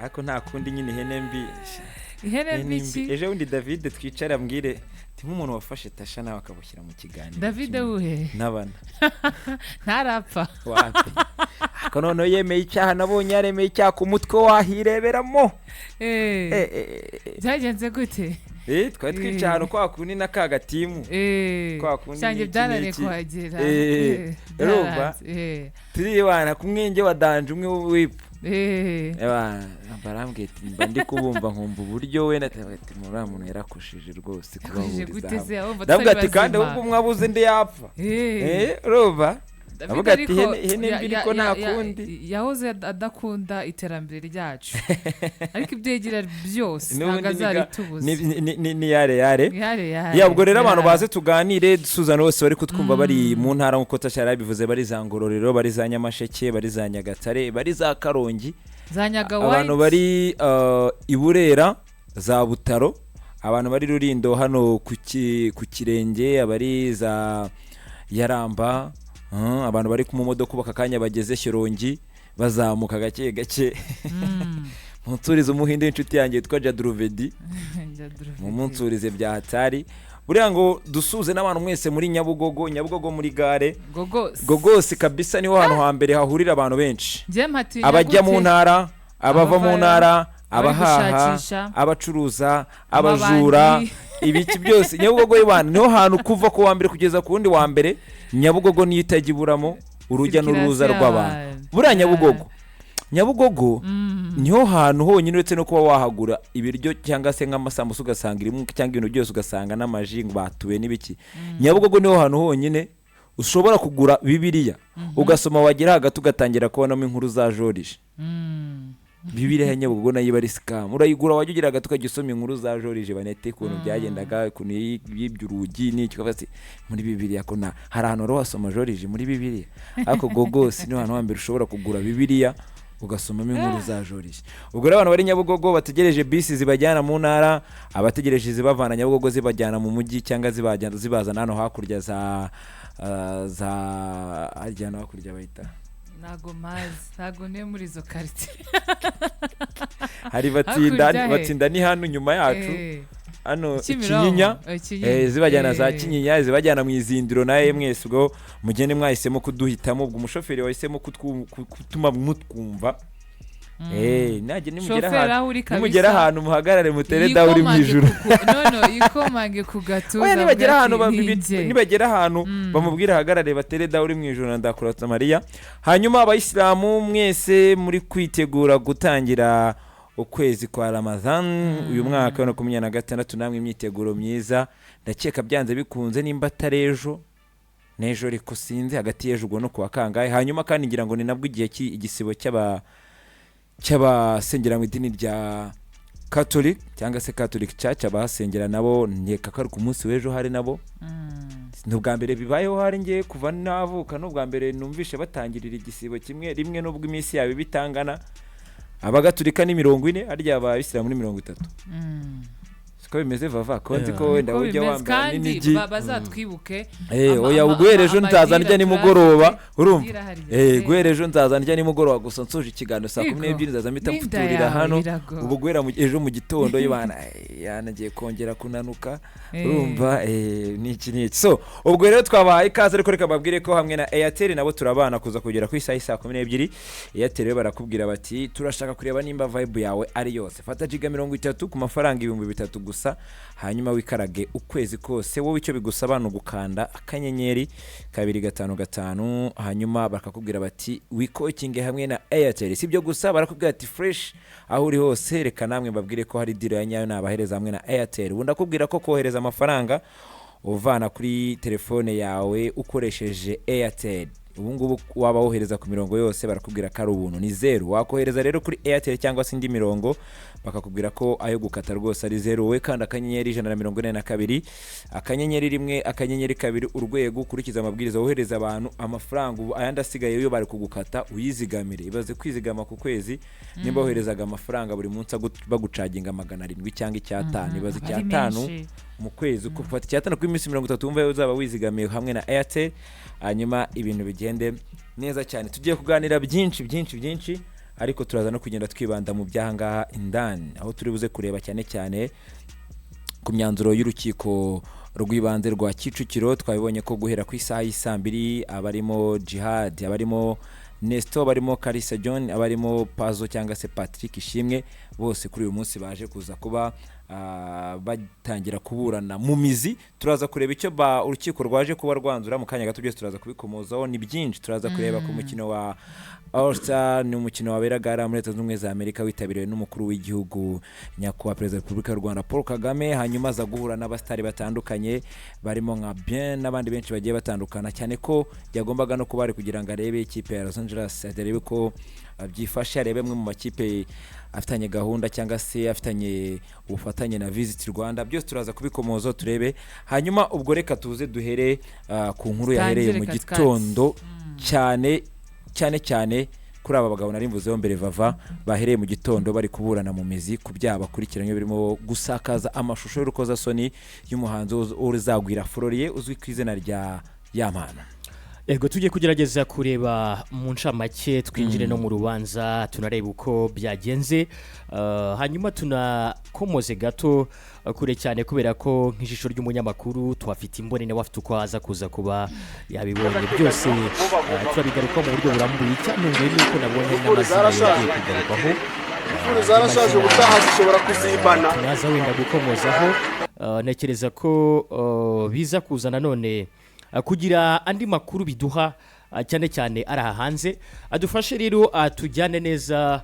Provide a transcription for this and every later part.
ariko nta kundi nyine ihene mbi mbi ejo bundi David twicara ambwire nk'umuntu wafashe Tasha nawe akabushyira mu kiganiro David uhe nabana ntarapfa wapi ko none yemeye icyaha nabonye yaremeye icyaha ku mutwe wahireberamo byagenze gute twari twica ahantu kwa kundi n'akagatimu kwa kundi cyangwa byanane kuhagera urumva turibana ku mwenge wa danje umwe w'ipu barambwiye ati mba ndi kubumva nkumva uburyo we ati muri muntu yarakoshije rwose kubahuriza ndavuga ati kandi ahubwo mwabuze ndi yapfa urumva avuga ati ihene mbiri ko nta kundi yahoze adakunda iterambere ryacu ariko ibyo yigira byose ntabwo azaritubuze ni yare ubwo rero abantu baze tuganire dusuzana bose bari kutwumva bari mu ntara nk'uko Tasha yarabivuze bari za Ngororero bari za Nyamasheke bari za Nyagatare bari za Karongi za Nyagawayi abantu bari i Burera za Butaro abantu bari Rurindo hano ku Kirenge abari za Yaramba abantu bari ku modoka bakakanya bageze Shyorongi bazamuka gake gake munsurize umuhinde inshuti yanjye yitwa Jadruvedi mu munsurize bya hatari buriya ngo dusuze n'abantu mwese muri Nyabugogo muri gare Gogose kabisa niho hantu hambere hahurira abantu benshi abajya mu ntara abava mu ntara abahaha abacuruza abajura ibiki byose Nyabugogo y'ibana niho hantu kuva ku wa mbere kugeza ku wundi wa mbere Nyabugogo niyo itagiburamo urujya n'uruza rw'abantu buriya Nyabugogo niho hantu honyine uretse no kuba wahagura ibiryo cyangwa se nk'amasambusa ugasanga irimo cyangwa ibintu byose ugasanga n'amaji batuwe n'ibiki Nyabugogo niho hantu honyine ushobora kugura Bibiliya ugasoma wagira hagati ugatangira kubonamo inkuru za Joriji Bibiliya ya Nyabugogo nayo bari scam urayigura wajya ugira hagati ukajya usoma inkuru za Joriji banete kuntu byagendaga kuntu yibye urugi n'iki kafasi muri Bibiliya ko hari ahantu wasoma Joriji muri Bibiliya ariko Gogose niho hantu hambere ushobora kugura Bibiliya ugasomamo inkuru za Joriji ubwo rero abantu bari Nyabugogo bategereje bisi zibajyana mu ntara abategereje zibavana Nyabugogo zibajyana mu mujyi cyangwa zibazana hano hakurya za ajyana hakurya bayita ntago ne muri zo quartier hari batsinda ni hano nyuma yacu hano Kinyinya zibajyana za Kinyinya zibajyana mu izindiro naye mwese ubwo mugende mwahisemo kuduhitamo ubwo umushoferi wahisemo kutuma mutwumva najye nimugera ahantu muhagarare mutere dawuri mu ijuru ikomange ku gatuza nibagera ahantu bamubwira hagarare batere dawuri mu ijuru na Ndakuratsa Mariya hanyuma abayisilamu mwese muri kwitegura gutangira ukwezi kwa Ramadan uyu mwaka wa 2026 namwe imyiteguro myiza ndakeka byanze bikunze nimba tarejo nejo riko sinzi hagati y'ejo ubwo no kuwa kangahe hanyuma kandi ngira ngo ni nabwo igihe igisibo cy'abasengera mu idini rya Catholic cyangwa se Catholic Church abasengera nabo nkeka ko ari ku munsi w'ejo hari nabo n'ubwa mbere bibayeho hari ngiye kuva navuka n'ubwa mbere numvishe batangirira igisibo kimwe rimwe n'ubwo iminsi yawe bitangana abagatulika ni 40 arya ababisilamu ni 30 siko bimeze vava konzi ko wenda ujya wambara n'inigi bazatwibuke oya ugwerejo nzazanjya nimugoroba urumva gwerejo nzazanjya nimugoroba gusa nsoje ikiganiro saa 12 nzazamita mfuturira hano ubugwera ejo mu gitondo y'ibana yanagiye kongera kunanuka urumva niki so ubwo rero twabaye ikaze ariko reka babwire ko hamwe na Airtel nabo turabana kuza kugera ku isaha 12 Airtel barakubwira bati turashaka kureba nimba vibe yawe ari yose fata giga 30 ku mafaranga 3000 gusa hanyuma wikarage ukwezi kose wowe icyo bigusaba no gukanda akanyenyeri 255 hanyuma bakakubwira bati wikokinge hamwe na Airtel sibyo gusa barakubwira ati fresh aho uri hose reka namwe babwire ko hari deal ya nyayo nabahereza hamwe na Airtel ubundi akubwira ko kohereza amafaranga uvana kuri telefone yawe ukoresheje Airtel ubungubu waba wohereza ku mirongo yose barakubwira ko ari ubuntu ni 0 wakohereza rero kuri Airtel cyangwa se indi mirongo bakakubwira ko ayo gukata rwose ari 0 we kandi akanyenyeri 142 akanyenyeri rimwe akanyenyeri 2 urwego ukurikiza amabwiriza wohereza abantu amafaranga ayandi asigaye yo bari kugukata uyizigamire ibaze kwizigama ku kwezi nimba woherezaga amafaranga buri munsi bagucaginga 700 cyangwa 5 ibaze 5 mu kwezi ukufata 5 kuri minsi 30 umva uzaba wizigamiye hamwe na Airtel hanyuma ibintu bigende neza cyane tugiye kuganira byinshi ariko turaza no kugenda twibanda mu byaha ngaha indani aho turi buze kureba cyane cyane ku myanzuro y'urukiko rw'ibanze rwa Kicukiro. Twabibonye ko guhera ku isaha y'isambiri abarimo Djihad, abarimo Nesto, abarimo Kalisa John, abarimo Pazo cyangwa se Patrick Ishimwe, bose kuri uyu munsi baje kuza kuba batangira kuburana mu mizi. Turaza kureba icyo urukiko rwaje kuba rwanzura mu kanya gato, byose turaza kubikomozaho. Ni byinshi turaza kureba ku mukino wa All-Star, ni umukino waberaga muri Leta Zunze Ubumwe za Amerika witabiriwe n'umukuru w'igihugu nyakubahwa Perezida wa Repubulika y'u Rwanda Paul Kagame, hanyuma aza guhura n'abastari batandukanye barimo nka Bien n'abandi benshi bagiye batandukana, cyane ko yagombaga no kuba ari kugira ngo arebe ikipe ya Los Angeles, arebe ko byifashe, arebe mwe mu makipe afitanye gahunda cyangwa se afitanye ubufatanye na Visit Rwanda. Byose turaza kubikomozaho turebe, hanyuma ubwo reka tuze duhere ku nkuru yahereye mu gitondo cyane kuri aba bagabo nari mvuzeho mbere Vava, bahereye mu gitondo bari kuburana mu mizi ku byaha bakurikiranye birimo gusakaza amashusho y'urukozasoni y'umuhanzi uzagwira Florier uzwi ku izina rya Yamana. Ego tujye kugerageza kureba mu ncamake, twinjire no mu rubanza tunareba uko byagenze, hanyuma tunakomoze gato kure cyane kubera ko nk'ijisho ry'umunyamakuru tuhafite imbonene wafite uko aza kuza kuba yabibonye byose, turabigaruka mu buryo burambuye cyane nuko nabonye n'amazina yagiye kugarukaho zarashaje gutaha zishobora kuzibana, tunaza wenda gukomozaho. Nekereza ko biza kuza nanone kugira andi makuru biduha cyane cyane ari hanze, adufashe rero tujyane neza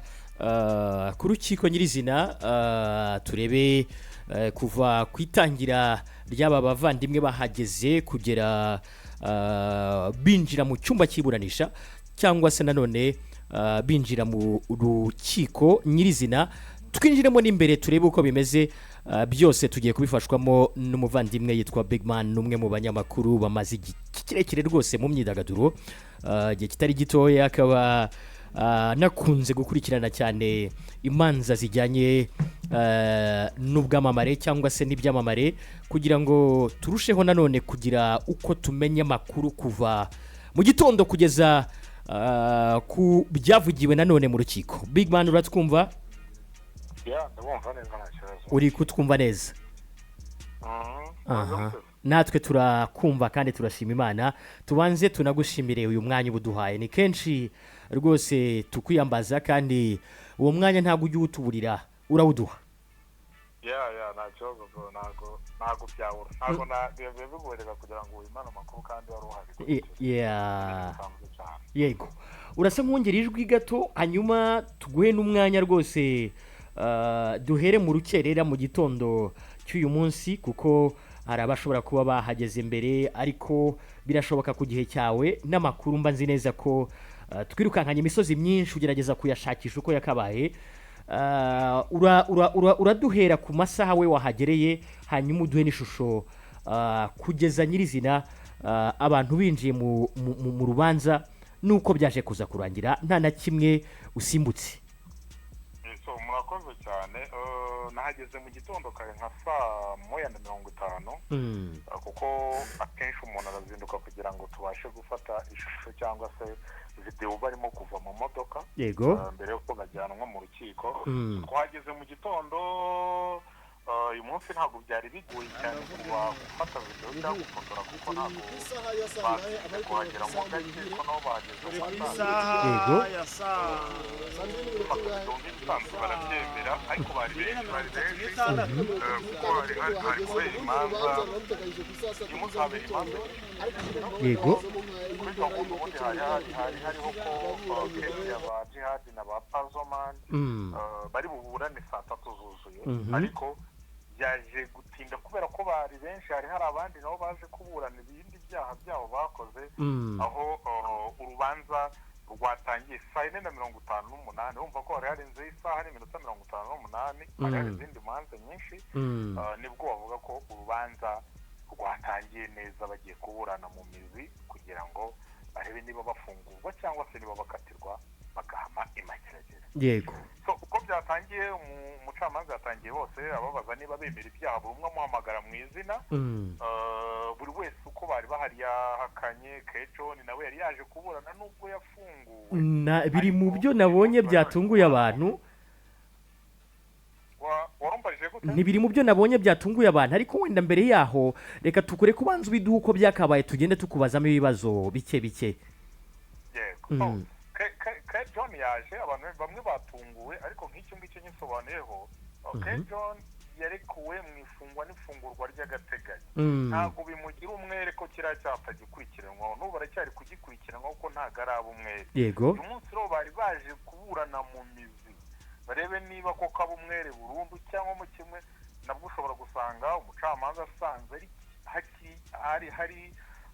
ku rukiko nyirizina, turebe kuva kwitangira ry'aba bavandimwe bahageze kugera binjira mu cyumba cy'iburanisha cyangwa se nanone binjira mu rukiko nyirizina. Twinjiremo n'imbere turebe uko bimeze, byose tugiye kubifashwamo n'umuvandimwe yitwa Big Man, n'umwe mu banyamakuru bamaze kirekire rwose mu myidagaduro, igihe kitari gitoya, akaba nakunze gukurikirana cyane imanza zijyanye n'ubwamamare cyangwa se n'ibyamamare, kugira ngo turusheho nanone kugira uko tumenya amakuru kuva mu gitondo kugeza ku byavugiwe nanone mu rukiko. Big Man, uratwumva? ndabumva neza nta kibazo. Uri kutwumva neza? Natwe turakumva kandi turashima Imana. Tubanze tunagushimire uyu mwanya ubuduhaye, ni kenshi rwose tukwiyambaza kandi uwo mwanya ntabwo ujya utuburira, urawuduha. nta kibazo, ntabwo byabura, ntabwo bigorera kugira ngo wimane amakuru kandi wari uhari. Yego, urasa nk'wongera ijwi gato hanyuma tuguhe n'umwanya rwose, duhere mu rukerera mu gitondo cy'uyu munsi, kuko hari abashobora kuba bahageze mbere, ariko birashoboka ku gihe cyawe n'amakuru mba nzi neza ko twirukankanye imisozi myinshi ugerageza kuyashakisha uko yakabaye. Uraduhera ku masaha we wahagereye, hanyuma uduhe n'ishusho kugeza nyirizina abantu binjiye mu rubanza nuko byaje kuza kurangira nta na kimwe usimbutse. Murakoze cyane. Nahageze mu gitondo kare nka saa 1:50, kuko akenshi umuntu arazinduka kugira ngo tubashe gufata ishusho cyangwa se video barimo kuva mu modoka. Yego. Mbere yuko bajyanwa mu rukiko. Twageze mu gitondo, uyu munsi ntabwo byari bigoye cyane gufata video cyangwa gufotora, kuko ntabwo kuhagera mu gace ko nabo bahageze mu isaha. Yego. barabyemera, ariko bari benshi kuko hari kubera imanza, uyu munsi habera imanza. Yego. Kuri gahunda ubundi hari hariho ko kesi aba Djihad na ba Pazoman bari buburane saa 3 zuzuye, ariko byaje gutinda kubera ko bari benshi, hari abandi nabo baje kuburana ibindi byaha byabo bakoze, aho urubanza rwatangiye saa 4:58. Urumva ko hari harenze isaha n'iminota 58, hari hari izindi manza nyinshi, nibwo bavuga ko urubanza rwatangiye neza, bagiye kuburana mu mizi kugira ngo barebe niba bafungurwa cyangwa se niba bakatirwa bagahama imageragere. Yego. So uko byatangiye, umucamanza yatangiye bose ababaza niba bemera ibyaha, buri umwe amuhamagara mu izina, buri wese uko bari bahari yahakanye Kejon nawe yari yaje kuburana nubwo yafunguwe biri mu byo nabonye byatunguye abantu warumbajije gute ntibiri mu byo nabonye byatunguye abantu ariko wenda mbere yaho reka tukure kubanza ubiduha uko byakabaye tugende tukubazamo ibibazo bike bike yego Kejon yaje abantu bamwe batunguwe ariko nk'icyo ngicyo nyisobanuyeho Kejon yarekuwe mu ifungwa n'ifungurwa ry'agateganyo ntabwo bimugira umwere ko kiriya cyapa gikurikiranwaho n'ubu baracyari kugikurikiranwaho ko ntabwo ari ab'umwere yego uyu munsi rero bari baje kuburana mu mizi barebe niba koko ab'umwere burundu cyangwa mu kimwe nabwo ushobora gusanga umucamanza asanze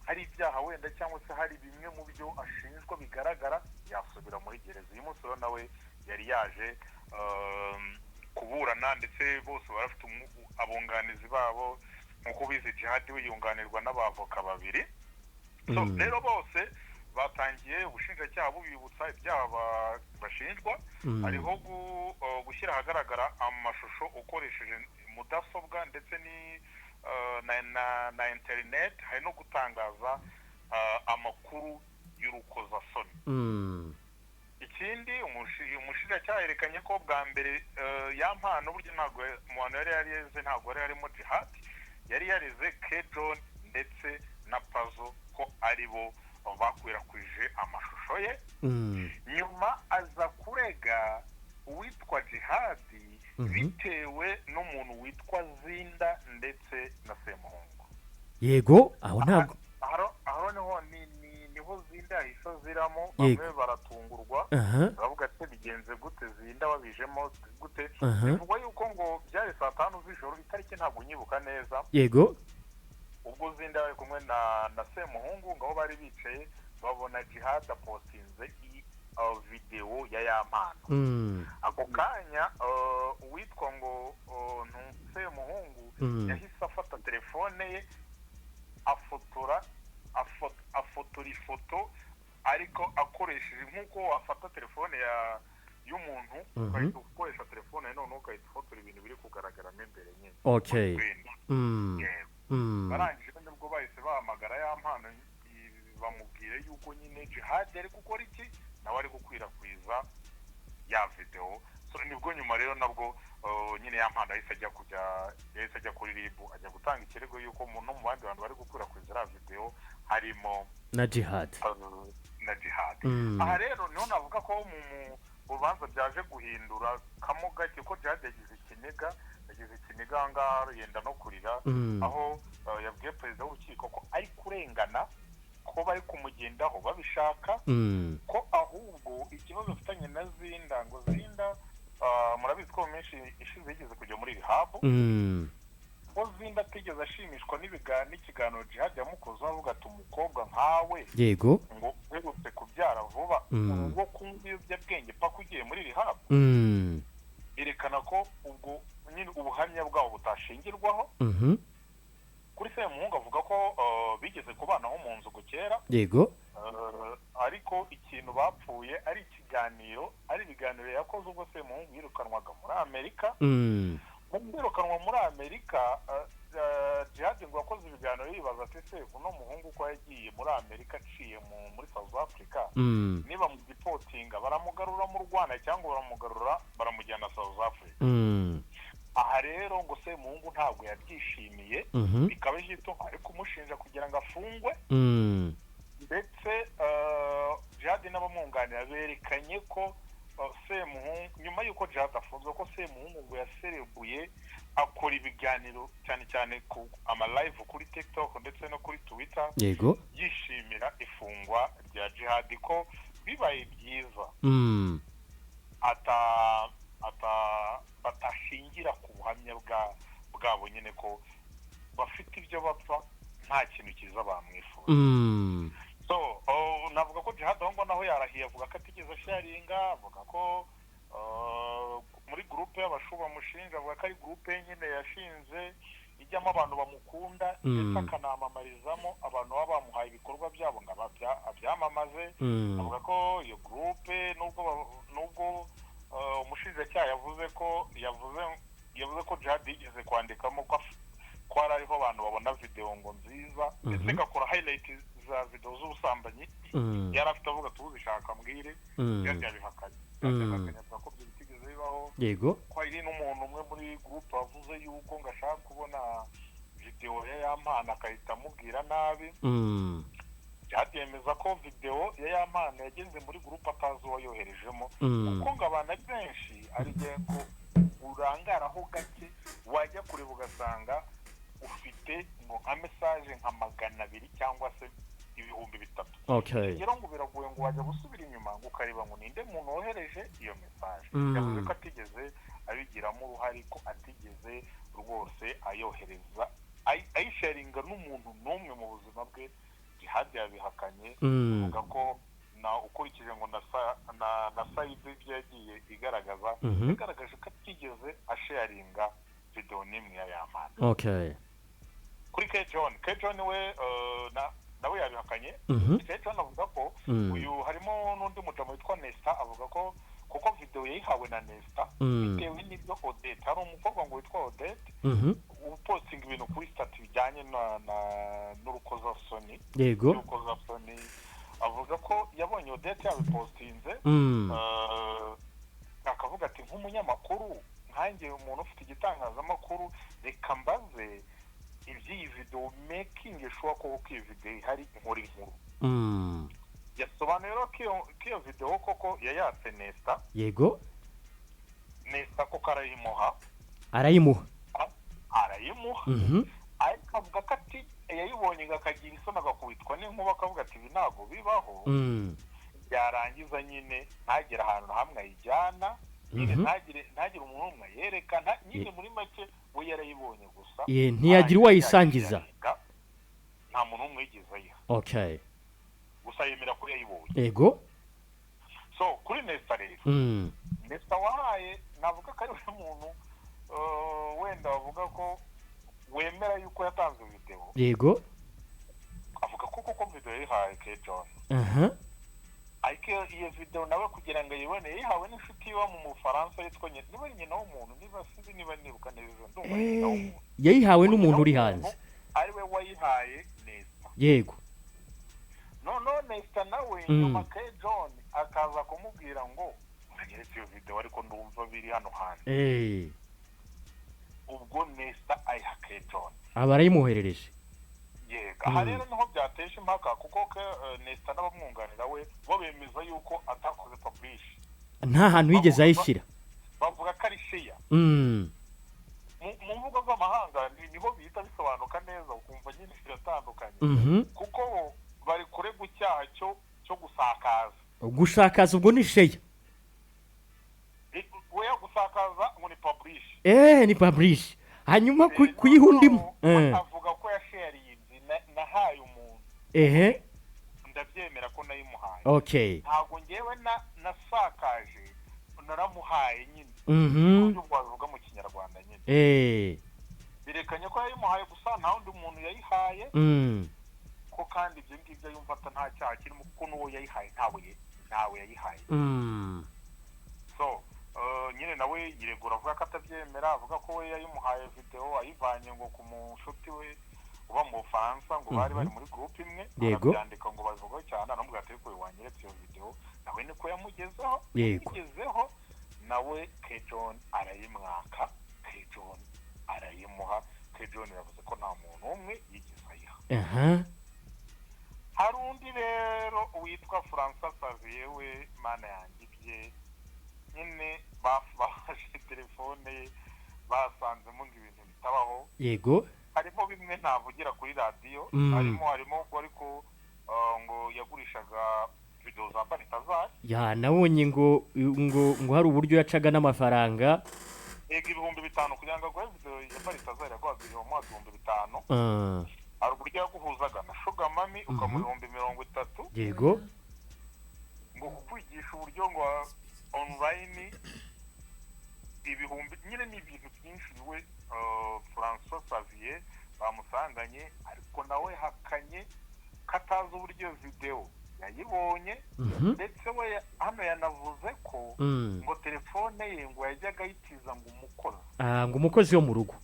hari ibyaha wenda cyangwa se hari bimwe mu byo ashinjwa bigaragara yasubira muri gereza uyu munsi rero nawe yari yaje kuburana ndetse bose barafite abunganizi babo nk'uko bizi Djihad we yunganirwa n'abavoka babiri rero bose batangiye ubushinjacyaha bubibutsa ibyaha bashinjwa hariho gushyira ahagaragara amashusho ukoresheje mudasobwa ndetse na internet hari no gutangaza amakuru y'urukozasoni ikindi umushinjacyaha yerekanye ko bwa mbere yampano burya ntabwo mu bantu yari yareze ntabwo yari harimo Djihad yari yareze Kejon ndetse na Pazo ko ari bo bakwirakwije amashusho ye nyuma aza kurega uwitwa Djihad bitewe n'umuntu witwa Zinda ndetse na Semuhungu yego aho ntabwo aho niho Zinda yahise aziramo bamwe baratungurwa baravuga ati bigenze gute Zinda wabijemo gute bivugwa yuko ngo byari 5 z'ijoro itariki ntabwo nyibuka neza yego ubwo Zinda bari kumwe na Semuhungu ngaho bari bicaye babona Djihad apostinze video ya yampano ako kanya uwitwa ngo Semuhungu yahise afata telefone ye afotora ifoto ariko akoresheje nk'uko wafata telefone y'umuntu ukahita ukoresha telefone none ukahita ufotora ibintu biri kugaragaramo imbere nyine okay barangije nibwo bahise bahamagara yampano bamubwire yuko nyine Djihad ari gukora iki nawe ari gukwirakwiza ya video nibwo nyuma rero nabwo nyine yampano yahise ajya kuri RIB ajya gutanga ikirego yuko no mu bandi bantu bari gukwirakwiza ya video harimo na Djihad aha rero niho navuga ko mu rubanza byaje guhindura kamo gake ko Djihad yagize ikiniga ngaho yenda no kurira aho yabwiye perezida w'urukiko ko ari kurengana ko bari kumugendaho babishaka ko ahubwo ikibazo afitanye na Zinda ngo Zinda murabizi ko menshi ishize yigeze kujya muri rehab ko Zinda atigeze ashimishwa n'ikiganiro Djihad yamukozeho avuga ati umukobwa nkawe yego ngo uherutse kubyara vuba ubwo kunywa ibiyobyabwenge paka ugiye muri rehab yerekana ko ubwo nyine ubuhamya bwabo butashingirwaho kuri Semuhungu avuga ko bigeze kubanaho mu nzu kera yego ariko ikintu bapfuye ari ibiganiro yakoze ubwo Semuhungu yirukanwaga muri Amerika mu kwirukanwa muri Amerika Djihad ngo yakoze ibiganiro yibaza ati se uno muhungu ko yagiye muri Amerika aciye muri South Africa niba mu gipotinga baramugarura mu Rwanda cyangwa baramugarura baramujyana South Africa aha rero ngo Semuhungu ntabwo yabyishimiye bikaba jito ari kumushinja kugira ngo afungwe ndetse Djihad n'abamwunganira berekanye ko Semuhungu nyuma y'uko Djihad afunzwe ko Semuhungu ngo yaserebuye akora ibiganiro cyane cyane ku live kuri TikTok ndetse no kuri Twitter yego yishimira ifungwa rya Djihad ko bibaye byiza batashingira ku buhamya bwabo nyine ko bafite ibyo bapfa nta kintu cyiza bamwifuza navuga ko Djihad ngo naho yarahiye avuga ko atigeze sharinga avuga ko muri groupe y'abashu bamushinja avuga ko ari groupe nyine yashinze ijyamo abantu bamukunda ndetse akanamamarizamo abantu baba bamuhaye ibikorwa byabo ngo abyamamaze avuga ko iyo groupe nubwo umushinjacyaha yavuze ko Djihad yigeze kwandikamo ko ko ariho abantu babona video ngo nziza ndetse gakora highlight za video z'ubusambanyi yari afite avuga tuzishaka mbwire yabihakanye avuga ko bitigeze bibaho yego ko ari n'umuntu umwe muri group wavuze yuko ngashaka kubona video yampana akahita amubwira nabi byemeza ko video yampana yagenze muri group atazi uwayoherejemo kuko ngo abantu benshi ari ngo urangaraho gake wajya kureba ugasanga ufite ngo nka message nka 200 cyangwa se 300. Okay. Rero ngo biragoye ngo wajya gusubira inyuma ngo ukareba ngo ninde muntu wohereje iyo message. Yavuze ko atigeze abigiramo uruhari ko atigeze rwose ayohereza ayisharinga n'umuntu n'umwe mu buzima bwe. Djihad yabihakanye avuga ko na ukurikije ngo na side yagiye igaragaza igaragaje ko atigeze asharinga video n'imwe y'amana. Okay. Kuri Kejon we nawe yabihakanye. Kejon avuga ko uyu harimo n'undi mujamo witwa Nesta avuga ko kuko video yayihawe na Nesta bitewe n'ibyo Odette hari umukobwa ngo witwa Odette uposting ibintu kuri status bijyanye n'urukozasoni. Yego. Urukozasoni avuga ko yabonye Odette yabipostinze akavuga ati nk'umunyamakuru nkanjye umuntu ufite igitangazamakuru reka mbaze iby'iyi video making sure ko iyi video ihari inkuru inkuru. Yasobanuye ko iyo video koko yayatse Nesta. Yego. Nesta ko arayimuha ariko avuga ko ati yayibonye akagira isoni agakubitwa n'inkuba akavuga ati ibi ntabwo bibaho. Byarangiza nyine ntagera ahantu hamwe ayijyana nyine ntagire umuntu umwe yerekana nyine muri make we yarayibonye gusa ntiyagira uwayisangiza nta muntu umwe yigeze ayiha. Okay. Gusa yemera ko yayibonye. Yego. So kuri Nesta rero Nesta wahaye navuga ko ari umuntu wenda bavuga ko wemera yuko yatanze video. Yego. Avuga ko koko video yayihaye Kejon. Ariko iyo video nawe kugira ngo yibone yayihawe n'inshuti yo mu Faransa yitwa niba nyina w'umuntu niba sinzi niba nibuka neza ndumva nyina w'umuntu. Yayihawe n'umuntu uri hanze. Ari we wayihaye Nesta. Yego. No Nesta nawe nyuma Kejon akaza kumubwira ngo uranyeretse iyo video ariko ndumva biri hano hanze. Ubwo Nesta ayiha Kejon. Abarayimuherereje. Yego. Aha rero niho byatesha impaka kuko Nesta n'abamwunganira we bo bemeza yuko atakoze publish. Nta hantu yigeze ayishyira. Bavuga ko ari share. Mu mvugo z'amahanga niho bihita bisobanuka neza ukumva nyine biratandukanye. Kuko bari kure gucyaha cyo gusakaza. Gushakaza ubwo ni share. We gusakaza ngo ni publish. Ni publish. Hanyuma kuyiha undimo. Avuga ko yasharinze nahaye umuntu. Ndabyemera ko nayimuhaye. Okay. Ntabwo ngewe nasakaje naramuhaye nyine. Ibyo bavuga mu Kinyarwanda nyine. Birekanye ko yayimuhaye gusa nta wundi muntu yayihaye. Ko kandi ibyo ngibyo yumva nta cyaha kirimo kuko n'uwo yayihaye ntawe yayihaye. So nyine nawe yiregura avuga ko atabyemera avuga ko we yayimuhaye video ayivanye ngo ku mushuti we uba mu Faransa ngo bari muri group imwe arabyandika ngo bavuga cyane aramubwira ati ko wanyeretse iyo video nawe niko yamugezeho nawe Kejon arayimwaka Kejon arayimuha Kejon yavuze ko nta muntu umwe yigeze ayiha. Hari undi rero witwa Francois Xavier we mana yangibye nyine bafashe telefone basanzemo ngo ibintu bitabaho. Yego. Harimo bimwe ntavugira kuri radio harimo ariko ngo yagurishaga video za Baritazari. Nabonye ngo hari uburyo yacaga n'amafaranga. Ego 5,000 kugira ngo agwe video ya Baritazari yagwaga mu mwaka 5,000. Hari uburyo yaguhuzaga na Sugar Mami ukamuha 30,000. Yego. Ngo kukwigisha uburyo ngo online ibihumbi nyine ni ibintu byinshi we Francois Xavier bamusanganye ariko nawe hakanye kataza uburyo video yayibonye ndetse we hano yanavuze ko ngo telefone ye ngo yajyaga yitiza ngo umukozi wo mu rugo.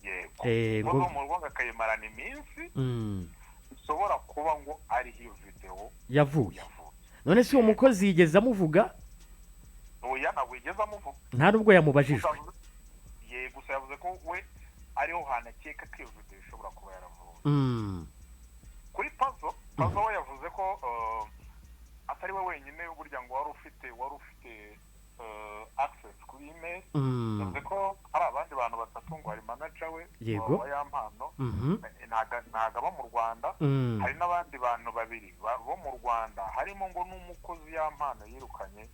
Yego. ngo zo mu rugo akayimarana iminsi bishobora kuba ngo ariho iyo video yavuye. None si uwo mukozi yigeze amuvuga? Oya, ntabwo yigeze amuvuga, nta nubwo yamubajijwe. Gusa yavuze ko we ariho hantu akeka ko iyo video ishobora kuba yaravuye. Kuri Pazo we yavuze ko atari we wenyine burya ngo wari ufite access kuri email. Yavuze ko hari abandi bantu batatu ngo hari manager we wa Yampano ntago aba mu Rwanda, hari n'abandi bantu babiri bo mu Rwanda harimo ngo n'umukozi Yampano yirukanye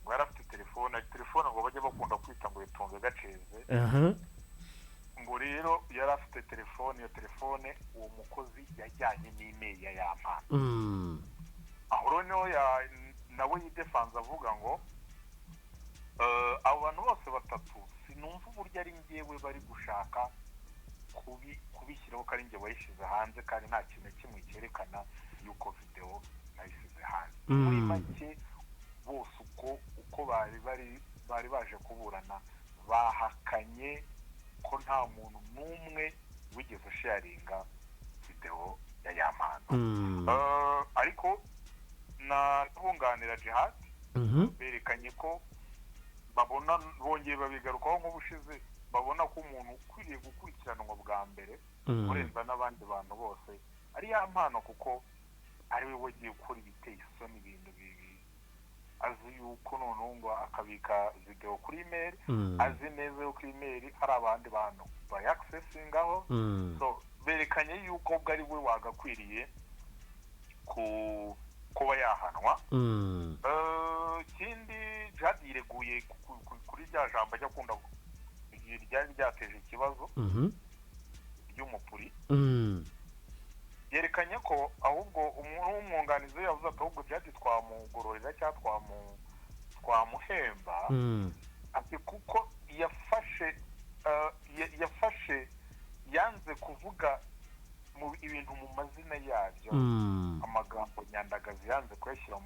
ngo yari afite telefone ngo bajye bakunda kwita ngo yitunge gaceze. Ngo rero yari afite telefone, iyo telefone uwo mukozi yajyanye n'email ya Yampano. Aho rero nawe yidefanze avuga ngo abo bantu bose batatu sinumva uburyo ari njyewe bari gushaka kubishyiraho ko ari njye wayishyize hanze kandi nta kintu kimwe cyerekana yuko video nayishyize hanze. Muri make bose uko bari baje kuburana bahakanye ko nta muntu n'umwe wigeze sharinga video ya Yampano. Ariko nabunganira Djihad berekanye ko babona bongeye babigarukaho nk'ubushize, babona ko umuntu ukwiriye gukurikiranwa bwa mbere kurenza n'abandi bantu bose ari Yampano, kuko ari we wagiye gukora ibiteye isoni, ibintu bibi, azi yuko noneho ngo akabika video kuri email, azi neza yuko email hari abandi bantu bayaccessingaho. So berekanye yuko ubwo ari we wagakwiriye kuba yahanwa. Ikindi Djihad yireguye kuri rya jambo ajya akunda ryari ryateje ikibazo ry'umupuri. Yerekanye ko ahubwo umwunganizi yavuze ati ahubwo Djihad twamugororera cyangwa twamuhemba, ati kuko yanze kuvuga ibintu mu mazina yabyo, amagambo nyandagazi yanze kuyashyira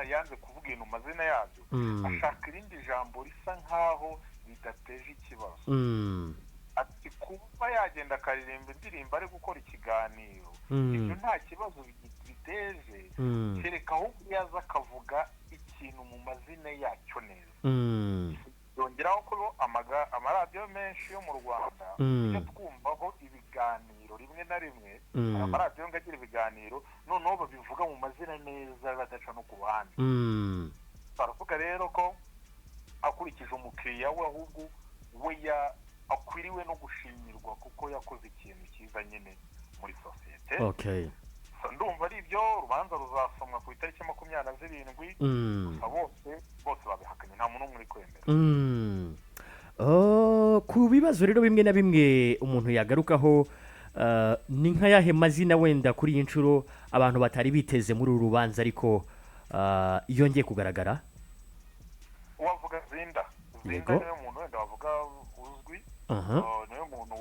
yanze kuvuga ibintu mu mazina yabyo, ashaka irindi jambo risa nkaho bidateje ikibazo. Ati kuba yagenda akaririmba indirimbo ari gukora ikiganiro, ibyo nta kibazo biteje, kereka ahubwo yaza akavuga ikintu mu mazina yacyo neza. Yongeraho ko amaradiyo menshi yo mu Rwanda iyo twumvaho ibiganiro rimwe na rimwe, amaradiyo ngo agira ibiganiro noneho babivuga mu mazina neza badaca no ku ruhande. Baravuga rero ko akurikije umukiriya we, ahubwo we akwiriwe no gushimirwa kuko yakoze ikintu cyiza nyine muri sosiyete. Ndumva ari ibyo urubanza ruzasomwa ku itariki 27. Gusa bose babihakanye, nta muntu umwe uri kwemera. Ku bibazo rero bimwe na bimwe umuntu yagarukaho, ni nka yahe mazina wenda kuri iyi nshuro abantu batari biteze muri uru rubanza ariko yongeye kugaragara? Wavuga Zinda niyo muntu wenda wavuga uzwi, niyo muntu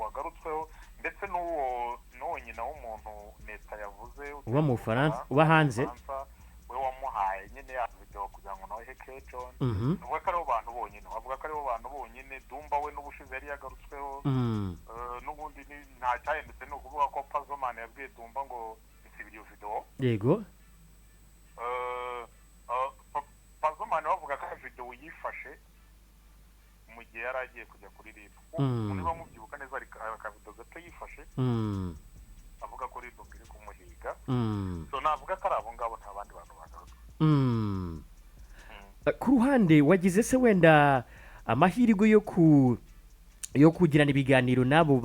wagarutsweho, ndetse n'uwo nyina w'umuntu leta yavuze uba mu Bufaransa, uba hanze, we wamuhaye nyine ya video kugira ngo nawe heke John. Uvuga ko aribo bantu bonyine, wavuga ko aribo bantu bonyine. Dumba we n'ubushize yari yagarutsweho, n'ubundi nta cyahindutse, ni ukuvuga ko Pazoman yabwiye Dumba ngo isibire iyo video. Yego. Pazoman bavuga ko video yifashe mu gihe yari agiye kujya kuri RIB. Niba mubyibuka neza akavido gato yifashe, avuga ko RIB iri kumuhiga. So navuga ko ari abo ngabo, nta bandi bantu bagaruka. Ku ruhande wagize se wenda amahirwe yo kugirana ibiganiro nabo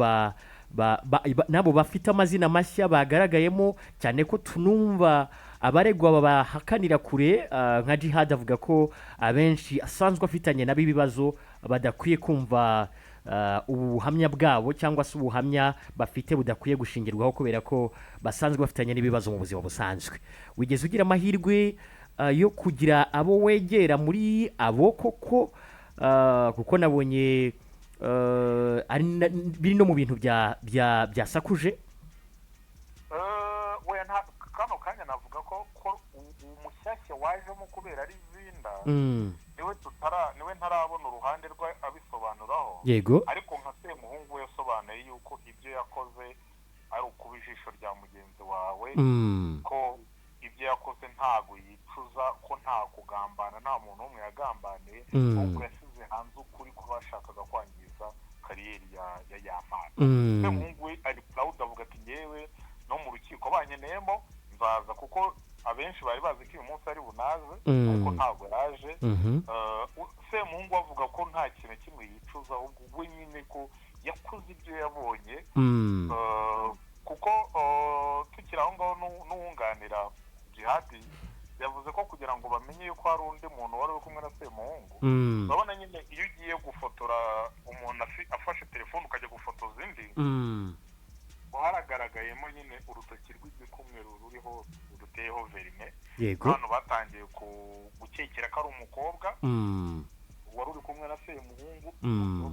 nabo bafite amazina mashya bagaragayemo, cyane ko tunumva abaregwa bahakanira kure nka Djihad avuga ko abenshi asanzwe afitanye nabo ibibazo badakwiye kumva ubuhamya bwabo cyangwa se ubuhamya bafite budakwiye gushingirwaho kubera ko basanzwe bafitanye n'ibibazo mu buzima busanzwe. Wigeze ugira amahirwe yo kugira abo wegera muri abo koko, kuko nabonye biri no mu bintu byasakuje? Kano kanya navuga ko umushyashya wajemo kubera ari Zinda, niwe ntarabona uruhande rwe abisobanuraho. Yego. Ariko nka Semuhungu we ijisho rya mugenzi wawe ko ibyo yakoze ntago yicuza ko nta kugambana nta muntu umwe yagambaniye ahubwo yasize hanze ukuri ko bashakaga kwangiza kariyeri ya Yamana umuhungu we ari proud avuga ati ngewe no mu rukiko banyeneyemo nzaza kuko abenshi bari bazi ko uyu munsi ari bunaze ariko ntabwo yaje se muhungu avuga ko nta kintu kimwe yicuza ahubwo we nyine ko yakoze ibyo yabonye kuko tukiri aho ngaho n'uwunganira Djihad yavuze ko kugira ngo bamenye yuko hari undi muntu wari kumwe na Semuhungu urabona nyine iyo ugiye gufotora umuntu afashe telefone ukajya gufotoza indi haragaragayemo nyine urutoki rw'igikumwe ruriho ruteyeho verine abantu batangiye gukekera ko ari umukobwa wari uri kumwe na Semuhungu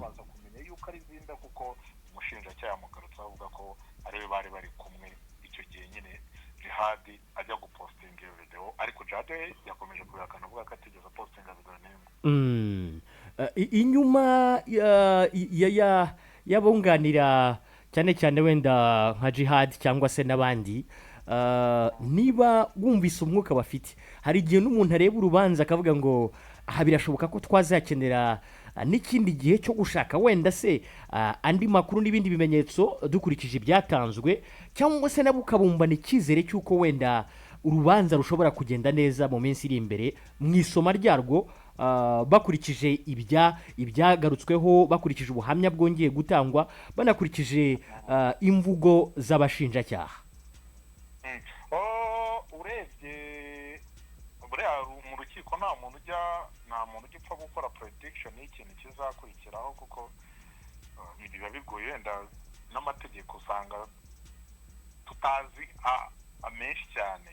baza kumenya yuko ari Zinda kuko umushinjacyaha yamugarutse avuga ko ariwe bari kumwe icyo gihe nyine Djihad ajya gupostinga iyo video ariko Djihad yakomeje kubihakana avuga ko atigeze postinga video n'imwe inyuma y'abunganira cyane cyane wenda nka Djihad cyangwa se n'abandi niba wumvise umwuka bafite hari igihe n'umuntu areba urubanza akavuga ngo aha birashoboka ko twazakenera n'ikindi gihe cyo gushaka wenda se andi makuru n'ibindi bimenyetso dukurikije ibyatanzwe cyangwa se nabo ukabumbana icyizere cy'uko wenda urubanza rushobora kugenda neza mu minsi iri imbere mu isoma ryarwo bakurikije ibyagarutsweho bakurikije ubuhamya bwongeye gutangwa banakurikije imvugo z'abashinjacyaha urebye buriya mu rukiko nta muntu ujya upfa gukora prediction y'ikintu kizakurikiraho kuko biba bigoye wenda n'amategeko usanga tutazi amenshi cyane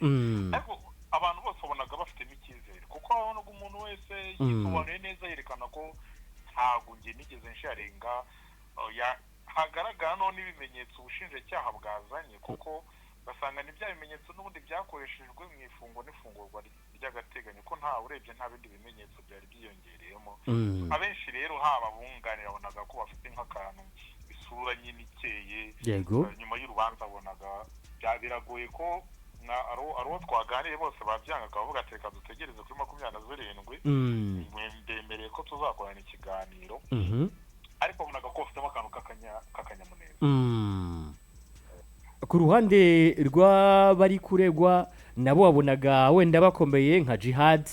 ariko abantu bose babonaga bafitemo icyizere kuko wabonaga umuntu wese yisobanuye neza yerekana ko ntabwo njye nigeze nsharenga hagaragara no n'ibimenyetso ubushinjacyaha bwazanye kuko basanga ni bya bimenyetso n'ubundi byakoreshejwe mu ifungo n'ifungurwa ry'agateganyo ko nta urebye nta bindi bimenyetso byari byiyongereyemo abenshi rero haba bunganira abonaga ko bafite nk'akantu isura nyine ikeye nyuma y'urubanza abonaga biragoye ko ari uwo twaganiriye bose babyangaga bavuga ati reka dutegereze kuri 27 mbemereye ko tuzakorana ikiganiro ariko abonaga ko bafitemo akantu k'akanyamuneza ku ruhande rw'abari kuregwa nabo wabonaga wenda bakomeye nka Djihad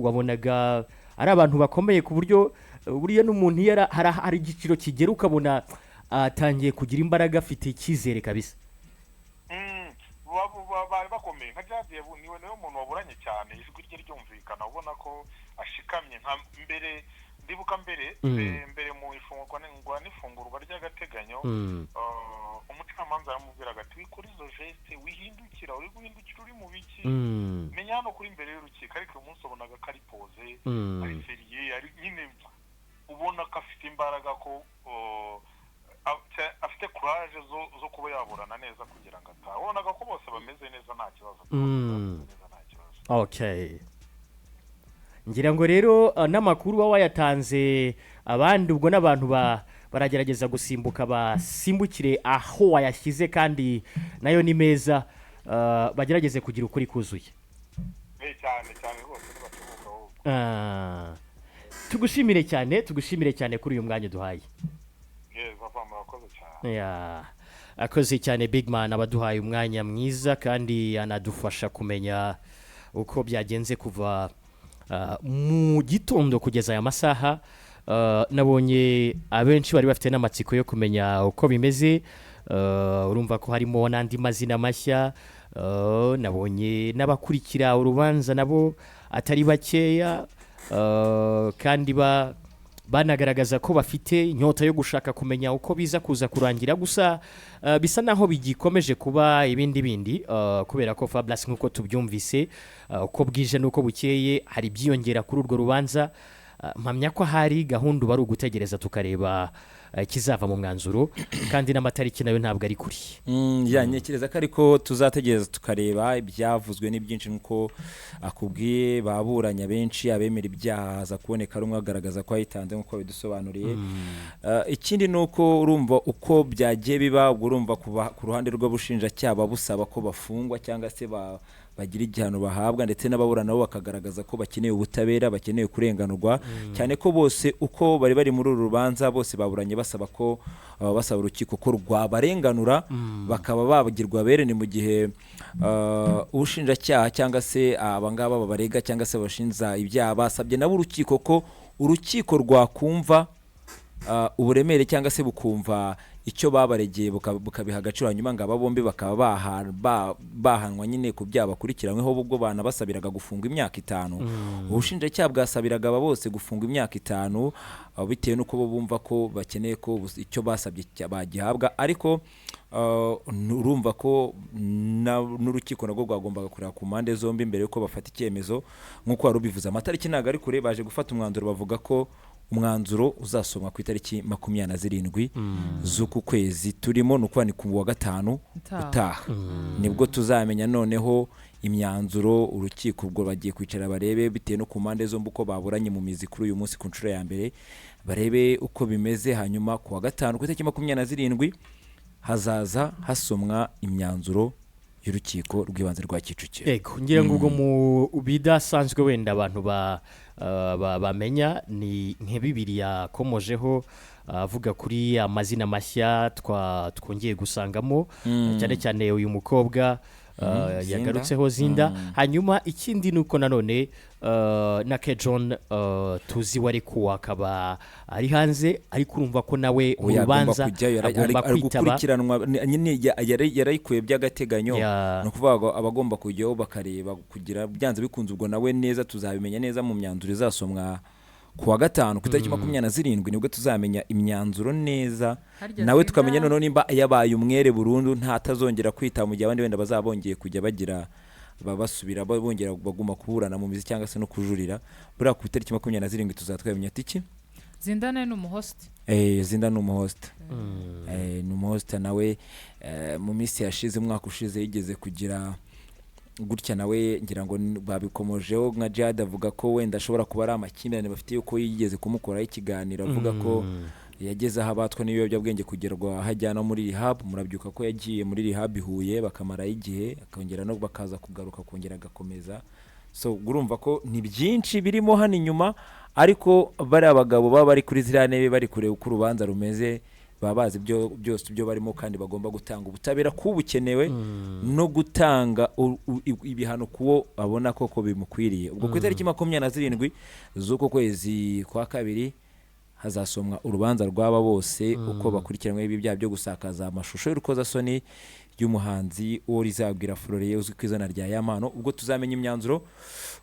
wabonaga ari abantu bakomeye ku buryo buriya n'umuntu hari igiciro kigera ukabona atangiye kugira imbaraga afite icyizere kabisa bari bakomeye nka Djihad niwe muntu waburanye cyane ijwi rye ryumvikana ubona ko ashikamye nka mbere ndibuka mbere mu ifungurwa n'ifungurwa ry'agateganyo umucamanza aramubwiraga ati wikora izo geste wihindukira uri guhindukira uri mu biki menya hano kuri imbere y'urukiko ariko uyu munsi ubonaga ko ari poze ari seriye ari nyine ubona ko afite imbaraga ko afite courage zo kuba yaburana neza kugira ngo atahe ubonaga ko bose bameze neza nta kibazo okay ngira ngo rero n'amakuru baba wayatanze abandi ubwo n'abantu baragerageza gusimbuka basimbukire aho wayashyize kandi nayo ni meza bagerageze kugira ukuri kuzuye cyane rwose tugushimire cyane kuri uyu mwanya duhaye akoze cyane big man abaduhaye umwanya mwiza kandi anadufasha kumenya uko byagenze kuva mu gitondo kugeza aya masaha nabonye abenshi bari bafite n'amatsiko yo kumenya uko bimeze urumva ko harimo n'andi mazina mashya nabonye n'abakurikira urubanza nabo atari bakeya kandi banagaragaza ko bafite inyota yo gushaka kumenya uko biza kuza kurangira gusa bisa naho bigikomeje kuba ibindi kubera ko Fabulous nk'uko tubyumvise uko bwije n'uko bukeye hari byiyongera kuri urwo rubanza mpamya ko hari gahunda bari ugutegereza tukareba kizava mu mwanzuro kandi n'amatariki nayo ntabwo ari kuri ntekereza ko ariko tuzategereza tukareba ibyavuzwe n'ibyinshi nk'uko akubwiye baburanya benshi abemera ibyaha haza kuboneka rumwe agaragaza ko yayitanze nk'uko bidusobanuriye ikindi ni uko urumva uko byagiye biba ubwo urumva ku ruhande rw'abushinjacyaha busaba ko bafungwa cyangwa se bagira igihano bahabwa ndetse n'ababurana nabo bakagaragaza ko bakeneye ubutabera bakeneye kurenganurwa cyane ko bose uko bari muri uru rubanza bose baburanye basaba ko basaba urukiko ko rwabarenganura bakaba babagirwa berene mu gihe ubushinjacyaha cyangwa se abangaba babarega cyangwa se bashinza ibyaha basabye nabo urukiko ko urukiko rwakumva uburemere cyangwa se bukumva icyo babaregeye bukabiha agaciro hanyuma ngo aba bombi bakaba bahanwa nyine ku byaha bakurikiranyweho ubwo bana basabiraga gufunga imyaka 5 ubushinjacyaha bwasabiraga aba bose gufunga imyaka 5 bitewe n'uko bo bumva ko bakeneye ko icyo basabye bagihabwa ariko urumva ko n'urukiko nabwo rwagombaga kureba ku mpande zombi mbere yuko bafata icyemezo nk'uko wari ubivuze amatariki ntabwo ari kure baje gufata umwanzuro bavuga ko umwanzuro uzasomwa ku itariki 27 z'uku kwezi turimo nuko ni ku wa gatanu utaha nibwo tuzamenya noneho imyanzuro urukiko ubwo bagiye kwicara barebe bitewe no ku mpande zombi uko baburanye mu mizi kuri uyu munsi ku nshuro ya mbere barebe uko bimeze hanyuma ku wa gatanu ku itariki 27 hazaza hasomwa imyanzuro y'urukiko rw'ibanze rwa Kicukiro. Yego ngira ngo ubwo mu bidasanzwe wenda abantu bamenya ni nk'ibibiri yakomojeho avuga kuri amazina mashya twongeye gusangamo cyane cyane uyu mukobwa yagarutseho Zinda hanyuma ikindi nuko nanone na Kejon tuzi wari kuwa akaba ari hanze ariko urumva ko nawe urubanza agomba gukurikiranwa nyine yarayikuye by'agateganyo no kuvuga abagomba kujyaho bakareba kugira byanze bikunze ubwo nawe neza tuzabimenya neza mu myanzuro izasomwa ku wa gatanu ku itariki 27 nibwo tuzamenya imyanzuro neza nawe tukamenya noneho nimba yabaye umwere burundu ntatazongera kwita mu gihe abandi wenda bazabongeye kujya bagira babasubira bongera baguma kuburana mu mizi cyangwa se no kujurira bura ku itariki 27 tuzatwamenya tiki Zinda ni umuhost Zinda ni umuhost ni umuhost nawe mu minsi yashize umwaka ushize yigeze kugira gutya nawe ngira ngo babikomojeho nka Djihad avuga ko wenda ashobora kuba ari amakimbirane bafite yuko yigeze kumukoraho ikiganiro avuga ko yageze aho abatwa n'ibiyobyabwenge kugerwa hajyana muri rehab murabyuka ko yagiye muri rehab Huye bakamara igihe akongera no bakaza kugaruka kongera agakomeza so urumva ko ni byinshi birimo hano inyuma ariko bari abagabo baba bari kuri ziriya ntebe bari kureba uko urubanza rumeze babazi byose byo barimo kandi bagomba gutanga ubutabera kubukenewe no gutanga ibihano kuwo abona koko bimukwiriye ubwo ku itariki 27 z'uko kwezi kwa kabiri hazasomwa urubanza rw'aba bose uko bakurikiranywe ibi byaha byo gusakaza amashusho y'urukozasoni y'umuhanzi uwo rizabwira Floreye uzwi ku izina rya Yamano ubwo tuzamenya imyanzuro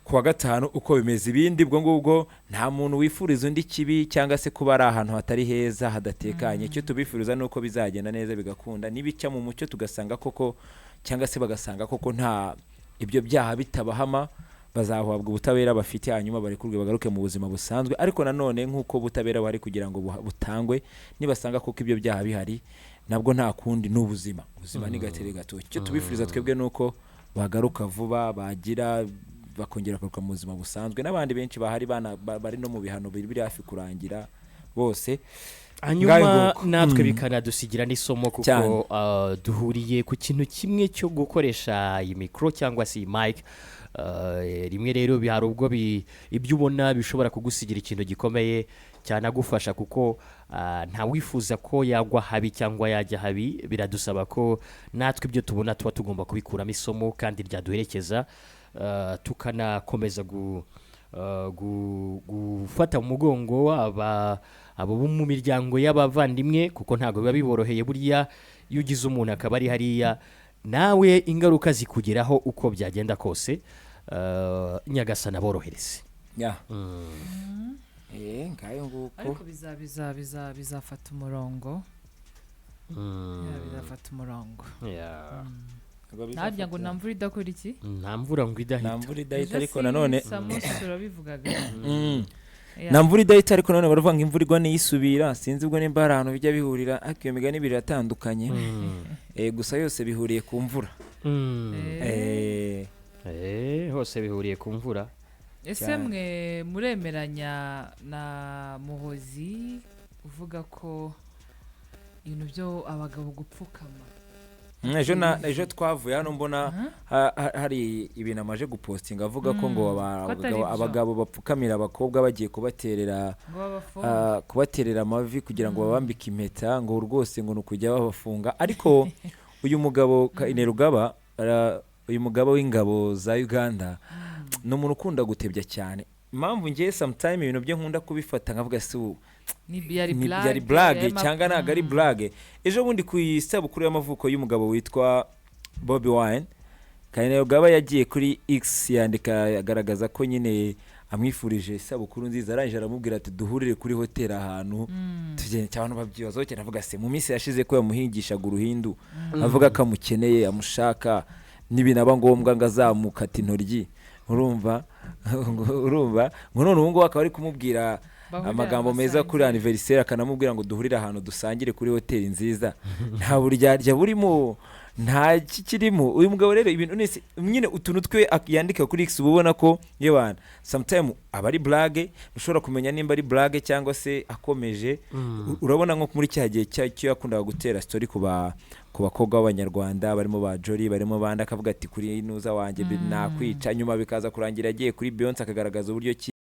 ku wa gatanu uko bimeze ibindi ubwo ngubwo nta muntu wifuriza undi kibi cyangwa se kuba ari ahantu hatari heza hadatekanye icyo tubifuriza nuko bizagenda neza bigakunda nibica mu mucyo tugasanga koko cyangwa se bagasanga koko nta ibyo byaha bitabahama bazahabwa ubutabera bafite hanyuma barekurwe bagaruke mu buzima busanzwe ariko nanone nk'uko ubutabera bari kugira ngo butangwe nibasanga koko ibyo byaha bihari nabwo nta kundi n'ubuzima ni gatere gato icyo tubifuriza twebwe nuko bagaruka vuba bagira bakongera kuruka mu buzima busanzwe n'abandi benshi bahari bari no mu bihano biri hafi kurangira bose hanyuma natwe bikanadusigira n'isomo kuko duhuriye ku kintu kimwe cyo gukoresha iyi mikro cyangwa se iyi mic rimwe rero bihari ubwo ibyo ubona bishobora kugusigira ikintu gikomeye cyane agufasha kuko nta wifuza ko yagwa habi cyangwa yajya habi biradusaba ko natwe ibyo tubona tuba tugomba kubikuramo isomo kandi ryaduherekeza tukanakomeza gufata mu mugongo abo mu miryango y'abavandimwe kuko ntabwo biba biboroheye buriya iyo ugize umuntu akaba ari hariya nawe ingaruka zikugeraho uko byagenda kose nyagasana borohereze ngayo nguko ariko bizafata umurongo bizafata umurongo narya ngo namvura idakora iki ntamvura ngo idahita ariko nanone samusi turabivugaga na mvura idahita ariko none baravuga ngo imvura igwa niyisubira sinzi ubwo nimba hari ahantu bijya bihurira ariko iyo migani ibiri iratandukanye gusa yose bihuriye ku mvura hose bihuriye ku mvura. ese mwe muremeranya na Muhozi uvuga ko ibintu byo abagabo gupfukama? ejo twavuye hano mbona hari ibintu amaje gupostinga avuga ko ngo abagabo bapfukamira abakobwa bagiye kubaterera amavi kugira ngo babambike impeta ngo rwose ngo nukujya babafunga. Ariko uyu mugabo Kainerugaba uyu mugabo w'ingabo za Uganda no umuntu ukunda gutebya cyane. Impamvu ngiye sometime ibintu byo nkunda kubifata nkavuga yari blague cyangwa ntago ari blague. Ejo bundi ku isabukuru y'amavuko y'umugabo witwa Bobby Wine, Kainerugaba yagiye kuri X yandika agaragaza ko nyine amwifurije isabukuru nziza, arangije aramubwira ati duhurire kuri hotel ahantu tugende cyane babyibazo cyane. Avuga se mu minsi yashize ko yamuhingishaga uruhindu, avuga ko amukeneye amushaka n'ibinaba ngombwa ngo azamukata intoryi. urumva ngo none ubu ngubu akaba ari kumubwira amagambo meza kuri anniversaire, akanamubwira ngo duhurire ahantu dusangire kuri hoteli nziza. Nta buryarya burimo, nta kikirimo. Uyu mugabo rero ibintu nese nyine utuntu twe yandika kuri X ubona ko yebana sometime aba ari blague, ushobora kumenya nimba ari blague cyangwa se akomeje. Urabona nko muri cyagiye cyo yakundaga gutera story ku bakobwa b'Abanyarwanda barimo ba Jolly barimo bandi, akavuga ati kuri inuza wanjye nakwica, nyuma bikaza kurangira agiye kuri Beyonce akagaragaza uburyo